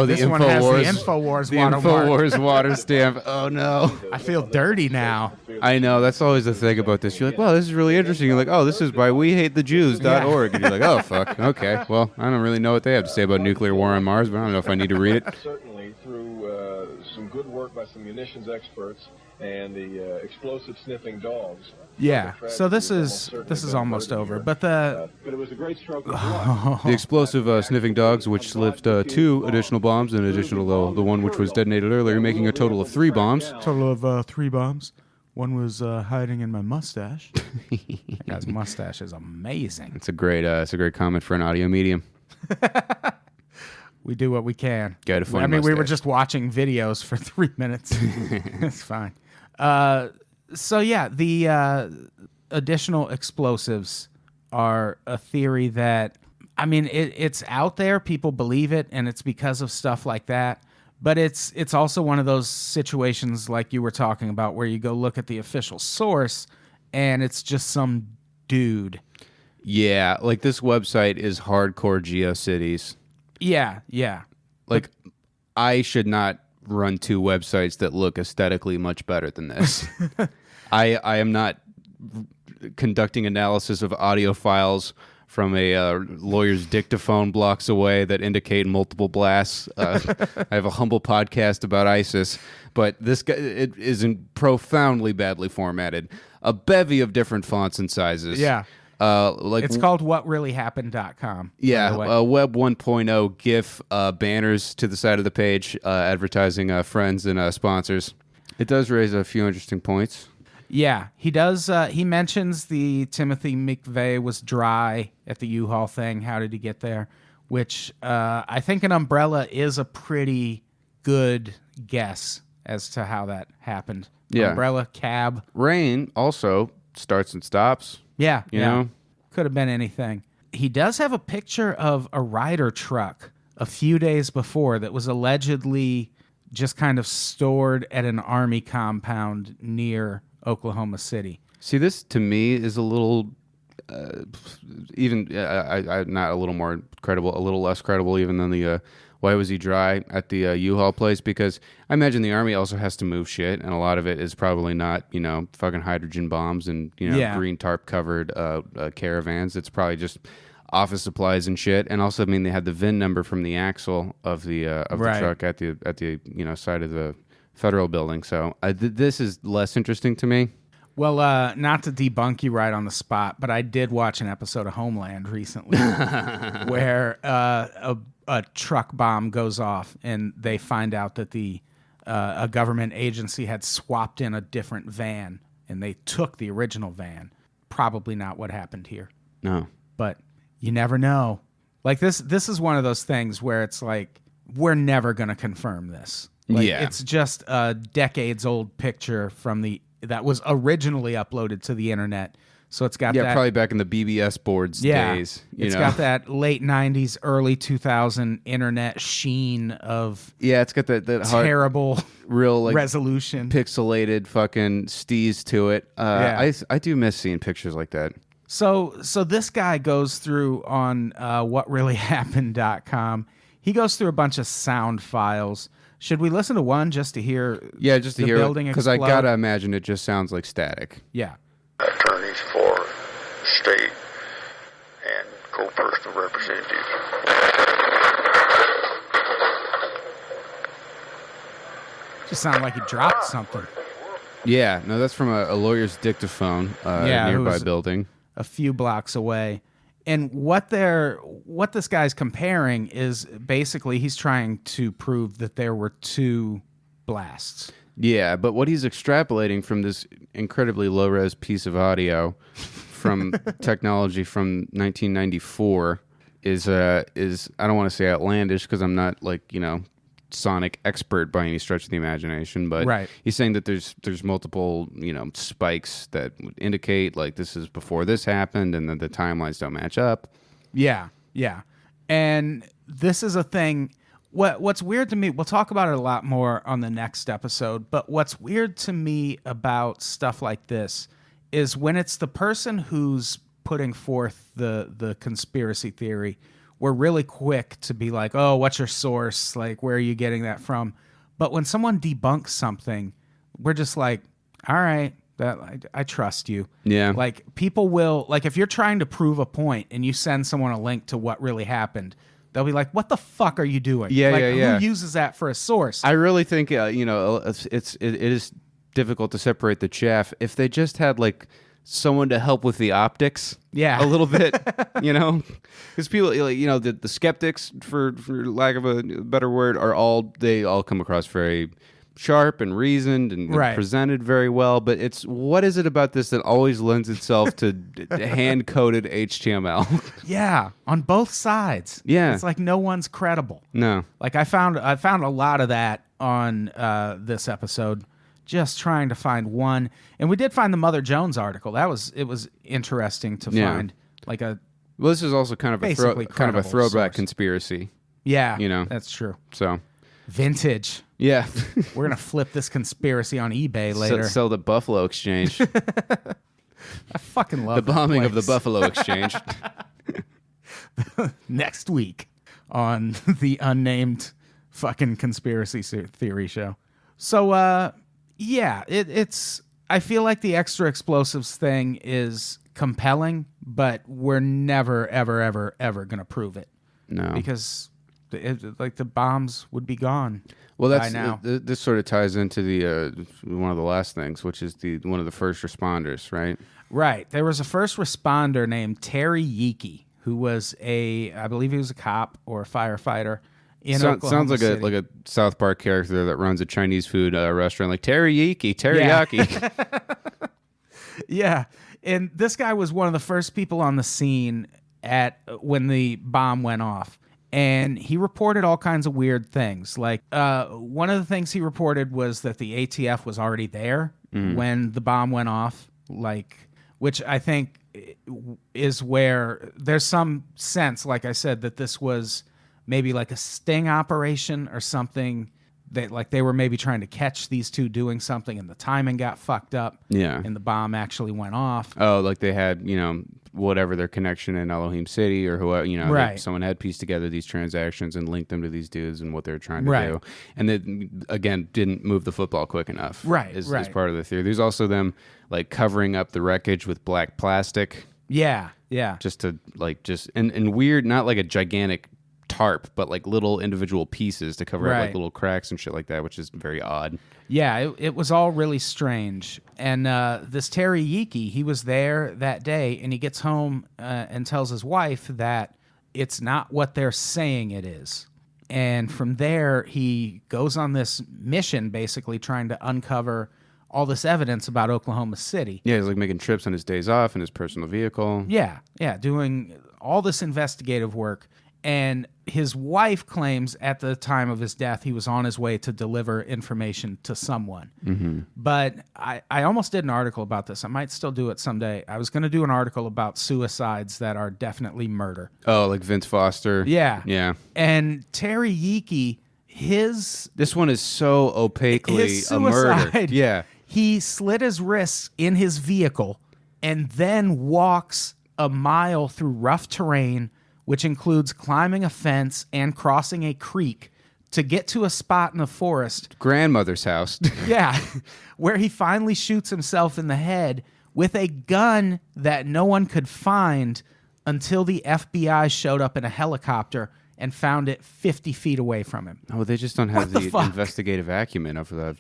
S3: This one has the
S4: InfoWars.
S3: InfoWars
S4: The
S3: watermark.
S4: InfoWars water stamp. Oh no.
S3: I feel dirty now.
S4: I know, that's always the thing about this. You're like, wow, this is really interesting. You're like, oh, this is by wehatethejews.org. And you're like, oh, fuck, okay. Well, I don't really know what they have to say about nuclear war on Mars, but I don't know if I need to read it.
S5: Certainly through some good work by some munitions experts and the explosive sniffing dogs.
S3: Yeah. So this is almost over, but
S5: But it was a great stroke of luck.
S4: The explosive sniffing dogs, which left 2 additional bombs in addition to the one which was detonated earlier, making a total of 3 bombs.
S3: total of 3 bombs. One was hiding in my mustache. That guy's mustache is amazing.
S4: It's a great comment for an audio medium.
S3: We do what we can.
S4: Got a funny
S3: I mean, we were
S4: mustache.
S3: just watching videos for 3 minutes. It's fine. So yeah, the additional explosives are a theory that, I mean, it's out there. People believe it, and it's because of stuff like that. But it's also one of those situations like you were talking about where you go look at the official source, and it's just some dude.
S4: Yeah, like this website is hardcore GeoCities.
S3: Yeah.
S4: Like, I should not run 2 websites that look aesthetically much better than this. I am not conducting analysis of audio files from a lawyer's dictaphone blocks away that indicate multiple blasts. I have a humble podcast about ISIS, but this guy, it isn't profoundly badly formatted. A bevy of different fonts and sizes.
S3: Yeah.
S4: Like
S3: It's called whatreallyhappened.com.
S4: yeah,
S3: by the way.
S4: Web 1.0 GIF banners to the side of the page advertising friends and sponsors. It does raise a few interesting points.
S3: Yeah, he does. He mentions the Timothy McVeigh was dry at the U-Haul thing. How did he get there? Which I think an umbrella is a pretty good guess as to how that happened.
S4: Yeah.
S3: Umbrella, cab.
S4: Rain also starts and stops.
S3: Yeah,
S4: You know?
S3: Could have been anything. He does have a picture of a Ryder truck a few days before that was allegedly just kind of stored at an army compound near Oklahoma City.
S4: See, this to me is a little, even not a little more credible, a little less credible even than the why was he dry at the U-Haul place? Because I imagine the Army also has to move shit, and a lot of it is probably not, fucking hydrogen bombs and, green tarp-covered caravans. It's probably just office supplies and shit. And also, I mean, they had the VIN number from the axle of the
S3: Right.
S4: truck at the side of the federal building. So this is less interesting to me.
S3: Well, not to debunk you right on the spot, but I did watch an episode of Homeland recently where a truck bomb goes off and they find out that a government agency had swapped in a different van and they took the original van. Probably not what happened here.
S4: No.
S3: But you never know. Like this is one of those things where it's like, we're never going to confirm this. Like,
S4: Yeah.
S3: It's just a decades old picture that was originally uploaded to the internet. So it's got that.
S4: Probably back in the BBS boards days.
S3: It's got that late 90s, early 2000 internet sheen of
S4: it's got that hard,
S3: terrible
S4: real like
S3: resolution.
S4: pixelated fucking steez to it. I do miss seeing pictures like that.
S3: So this guy goes through on whatreallyhappened.com. he goes through a bunch of sound files. Should we listen to one just to hear?
S4: Yeah, just to
S3: the
S4: hear
S3: building
S4: because I
S3: explode?
S4: gotta imagine it just sounds like static.
S3: Yeah.
S12: Attorneys for state and co-personal representatives.
S3: Just sounded like he dropped something.
S4: Yeah, no, that's from a lawyer's dictaphone in a nearby building.
S3: A few blocks away. And what this guy's comparing is basically he's trying to prove that there were 2 blasts.
S4: Yeah, but what he's extrapolating from this incredibly low-res piece of audio from technology from 1994 is I don't want to say outlandish because I'm not sonic expert by any stretch of the imagination, but he's saying that there's multiple spikes that would indicate like this is before this happened and then the timelines don't match up.
S3: Yeah And this is a thing. What's weird to me, we'll talk about it a lot more on the next episode, but what's weird to me about stuff like this is when it's the person who's putting forth the conspiracy theory, we're really quick to be like, oh, what's your source? Like, where are you getting that from? But when someone debunks something, we're just like, all right, I trust you.
S4: Yeah.
S3: Like, people will, like, if you're trying to prove a point and you send someone a link to what really happened, they'll be like, what the fuck are you doing?
S4: Yeah,
S3: like,
S4: yeah.
S3: Who uses that for a source?
S4: I really think, it is difficult to separate the chaff. If they just had, like, someone to help with the optics a little bit, because people, the skeptics, for lack of a better word, they all come across very sharp and reasoned and presented very well, but it's what is it about this that always lends itself to hand-coded HTML?
S3: Yeah, on both sides.
S4: Yeah.
S3: It's like no one's credible.
S4: No.
S3: Like I found a lot of that on this episode, just trying to find one. And we did find the Mother Jones article. It was interesting to find like a
S4: Well, this is also kind of a throwback
S3: source.
S4: Conspiracy.
S3: Yeah, that's true.
S4: So
S3: vintage.
S4: Yeah.
S3: We're going to flip this conspiracy on eBay later.
S4: Sell the Buffalo Exchange.
S3: I fucking love
S4: the bombing of the Buffalo Exchange.
S3: Next week on the unnamed fucking conspiracy theory show. So, it's... I feel like the extra explosives thing is compelling, but we're never, ever, ever, ever going to prove it.
S4: No.
S3: Because, the bombs would be gone.
S4: Well,
S3: by now.
S4: This sort of ties into the one of the last things, which is one of the first responders, right?
S3: Right. There was a first responder named Terry Yeeke, who was I believe he was a cop or a firefighter in Oklahoma
S4: sounds like
S3: City.
S4: a South Park character that runs a Chinese food restaurant, like Terry Yeeke, teriyaki.
S3: Yeah, and this guy was one of the first people on the scene when the bomb went off. And he reported all kinds of weird things. Like, one of the things he reported was that the ATF was already there when the bomb went off, which I think is where there's some sense, like I said, that this was maybe like a sting operation or something, that they were maybe trying to catch these two doing something and the timing got fucked up.
S4: Yeah.
S3: And the bomb actually went off.
S4: Oh, like they had, whatever their connection in Elohim City or whoever, someone had pieced together these transactions and linked them to these dudes and what they were trying to do. And they, again, didn't move the football quick enough. Is part of the theory. There's also them covering up the wreckage with black plastic.
S3: Yeah.
S4: Just to and weird, not like a gigantic tarp, but little individual pieces to cover up little cracks and shit like that, which is very odd.
S3: Yeah, it was all really strange. And this Terry Yeeke, he was there that day, and he gets home and tells his wife that it's not what they're saying it is. And from there, he goes on this mission, basically trying to uncover all this evidence about Oklahoma City.
S4: Yeah, he's making trips on his days off in his personal vehicle.
S3: Yeah, doing all this investigative work. And his wife claims at the time of his death, he was on his way to deliver information to someone.
S4: Mm-hmm.
S3: But I almost did an article about this. I might still do it someday. I was going to do an article about suicides that are definitely murder.
S4: Oh, like Vince Foster.
S3: Yeah. And Terry Yeeke,
S4: this one is so opaquely a murder. Yeah.
S3: He slit his wrists in his vehicle and then walks a mile through rough terrain which includes climbing a fence and crossing a creek to get to a spot in the forest.
S4: Grandmother's house.
S3: Yeah, where he finally shoots himself in the head with a gun that no one could find until the FBI showed up in a helicopter and found it 50 feet away from him.
S4: Oh, they just don't have the investigative acumen of the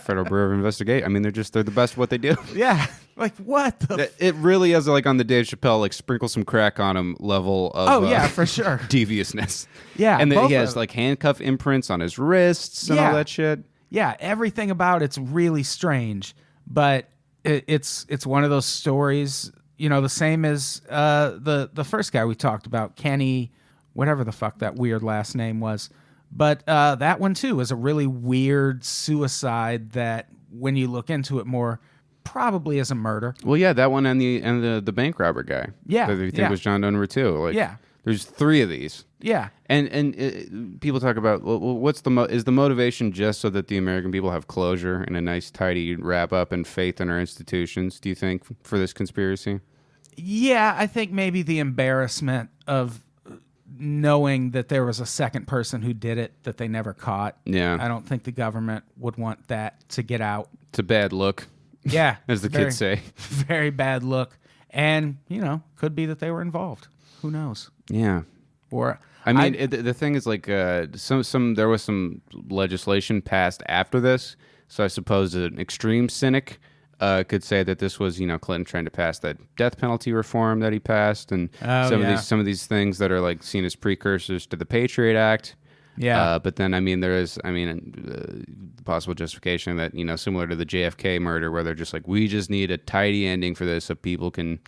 S4: Federal Bureau of Investigation. I mean, they're the best at what they do.
S3: Yeah, like what?
S4: It really is like on the Dave Chappelle, like sprinkle some crack on him level of
S3: yeah, for sure.
S4: deviousness.
S3: Yeah,
S4: and he has like handcuff imprints on his wrists and all that shit.
S3: Yeah, everything about it's really strange, but it's one of those stories, the same as the first guy we talked about, Kenny, whatever the fuck that weird last name was. But that one, too, is a really weird suicide that, when you look into it more, probably is a murder.
S4: Well, yeah, that one and the bank robber guy.
S3: Yeah.
S4: That you think was John Doe number 2. Like,
S3: yeah.
S4: There's 3 of these.
S3: Yeah.
S4: And people talk about, well, what's is the motivation just so that the American people have closure and a nice, tidy wrap-up and faith in our institutions, do you think, for this conspiracy?
S3: Yeah, I think maybe the embarrassment of knowing that there was a second person who did it that they never caught.
S4: Yeah.
S3: I don't think the government would want that to get out.
S4: It's a bad look.
S3: Yeah.
S4: As the kids say.
S3: Very bad look. And, could be that they were involved. Who knows?
S4: Yeah.
S3: Or
S4: I mean, the thing is, like, there was some legislation passed after this, so I suppose an extreme cynic could say that this was, Clinton trying to pass that death penalty reform that he passed, and some of these things that are like seen as precursors to the Patriot Act.
S3: Yeah.
S4: But then, there is, possible justification that, similar to the JFK murder, where they're just like, we just need a tidy ending for this so people can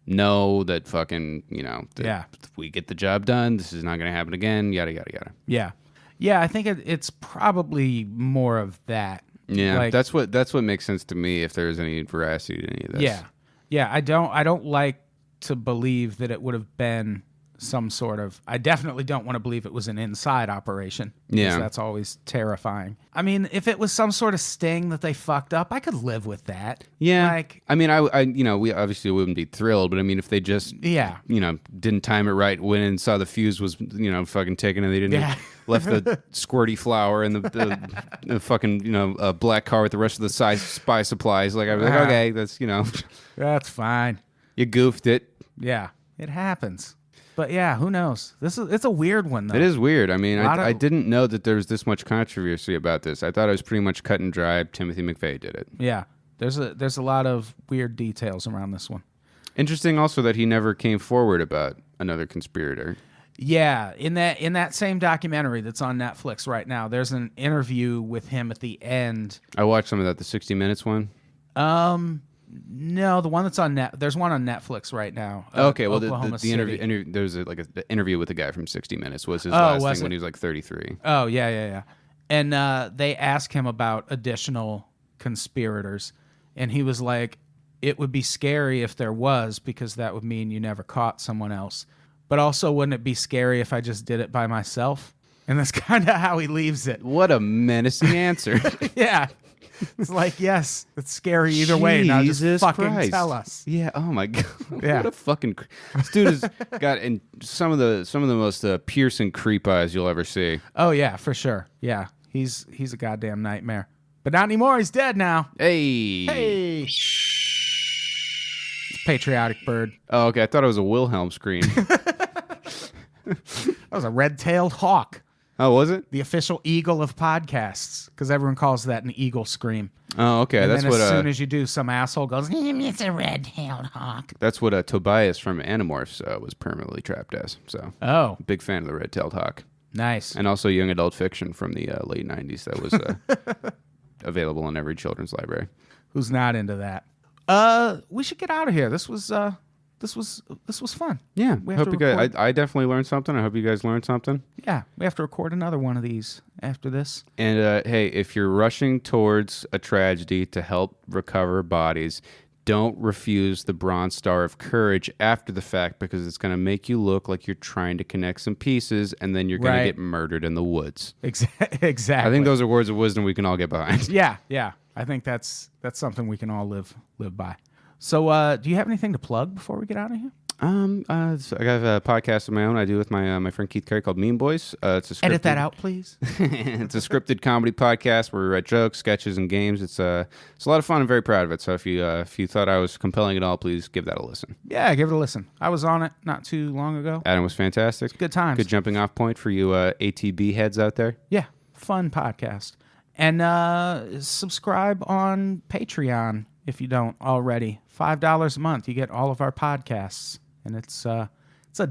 S4: know that fucking, if we get the job done, this is not going to happen again, yada, yada, yada.
S3: Yeah. Yeah, I think it's probably more of that.
S4: Yeah,
S3: like,
S4: that's what makes sense to me if there's any veracity to any of this.
S3: Yeah. Yeah, I don't like to believe that it would have been some sort of... I definitely don't want to believe it was an inside operation.
S4: Yeah.
S3: That's always terrifying. I mean, if it was some sort of sting that they fucked up, I could live with that.
S4: Yeah.
S3: Like,
S4: I we obviously wouldn't be thrilled, but if they just, didn't time it right, went and saw the fuse was, fucking taken and they didn't left the squirty flour and the fucking, black car with the rest of the spy supplies. Like, I was like, okay, that's,
S3: that's fine.
S4: You goofed it.
S3: Yeah, it happens. But yeah, who knows? It's a weird one, though.
S4: It is weird. I mean, I didn't know that there was this much controversy about this. I thought it was pretty much cut and dry. Timothy McVeigh did it.
S3: Yeah, there's a lot of weird details around this one.
S4: Interesting, also, that he never came forward about another conspirator.
S3: Yeah, in that same documentary that's on Netflix right now, there's an interview with him at the end.
S4: I watched some of that, the 60 Minutes one.
S3: No, the one that's on there's one on Netflix right now.
S4: Okay, well, the
S3: interview,
S4: there was an interview with a guy from 60 Minutes was his last thing when he was like 33.
S3: Oh, yeah. And they asked him about additional conspirators, and he was like, it would be scary if there was, because that would mean you never caught someone else. But also, wouldn't it be scary if I just did it by myself? And that's kind of how he leaves it.
S4: What a menacing answer.
S3: Yeah. It's like, yes, it's scary either way. Now just fucking
S4: Christ.
S3: tell us.
S4: Yeah. Oh my god.
S3: Yeah.
S4: What a fucking. This dude has got some of the most piercing creep eyes you'll ever see.
S3: Oh yeah, for sure. Yeah, he's a goddamn nightmare. But not anymore. He's dead now.
S4: Hey.
S3: It's Patriotic Bird.
S4: Oh, okay. I thought it was a Wilhelm scream.
S3: That was a red-tailed hawk.
S4: Oh, was it?
S3: The official eagle of podcasts, because everyone calls that an eagle scream.
S4: Oh, okay.
S3: And
S4: that's
S3: then
S4: what.
S3: As soon as you do, some asshole goes, "It's a red-tailed hawk."
S4: That's what Tobias from Animorphs was permanently trapped as. So, big fan of the red-tailed hawk.
S3: Nice.
S4: And also young adult fiction from the late '90s that was available in every children's library.
S3: Who's not into that? We should get out of here. This was fun.
S4: Yeah, I hope you guys. I definitely learned something. I hope you guys learned something.
S3: Yeah, we have to record another one of these after this.
S4: And hey, if you're rushing towards a tragedy to help recover bodies, don't refuse the Bronze Star of Courage after the fact, because it's going to make you look like you're trying to connect some pieces, and then you're going to get murdered in the woods.
S3: Exactly.
S4: I think those are words of wisdom we can all get behind.
S3: Yeah. I think that's something we can all live by. So, do you have anything to plug before we get out of here?
S4: So I got a podcast of my own I do with my friend Keith Carey called Mean Boys. It's a
S3: Edit that out, please.
S4: It's a scripted comedy podcast where we write jokes, sketches, and games. It's a lot of fun. I'm very proud of it. So if you thought I was compelling at all, please give that a listen.
S3: Yeah, give it a listen. I was on it not too long ago.
S4: Adam was fantastic.
S3: Good times.
S4: Good jumping off point for you ATB heads out there.
S3: Yeah, fun podcast. And subscribe on Patreon if you don't already. $5 a month. You get all of our podcasts. And it's a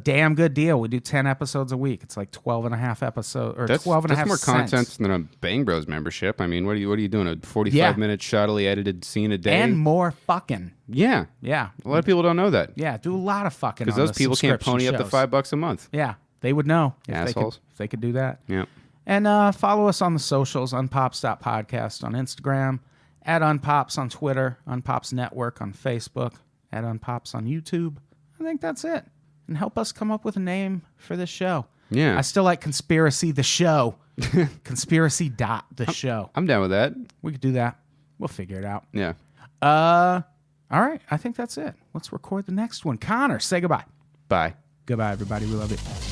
S3: damn good deal. We do 10 episodes a week. It's like 12 and a half episodes, or 12 and a half
S4: That's more
S3: cents.
S4: content than a Bang Bros membership. I mean, what are you doing? A 45-minute shoddily edited scene a day?
S3: And more fucking.
S4: Yeah.
S3: Yeah.
S4: A lot of people don't know that.
S3: Yeah, do a lot of fucking.
S4: Because those people can't pony up the $5 a month.
S3: Yeah, they would know
S4: Assholes.
S3: if they could do that.
S4: Yeah.
S3: And follow us on the socials, unpops.podcast on Instagram, at Unpops on Twitter, Unpops Network on Facebook, at Unpops on YouTube. I think that's it. And help us come up with a name for this show.
S4: Yeah.
S3: I still like Conspiracy the Show. Conspiracy the show.
S4: I'm down with that.
S3: We could do that. We'll figure it out.
S4: Yeah.
S3: All right. I think that's it. Let's record the next one. Connor, say goodbye.
S4: Bye.
S3: Goodbye, everybody. We love you.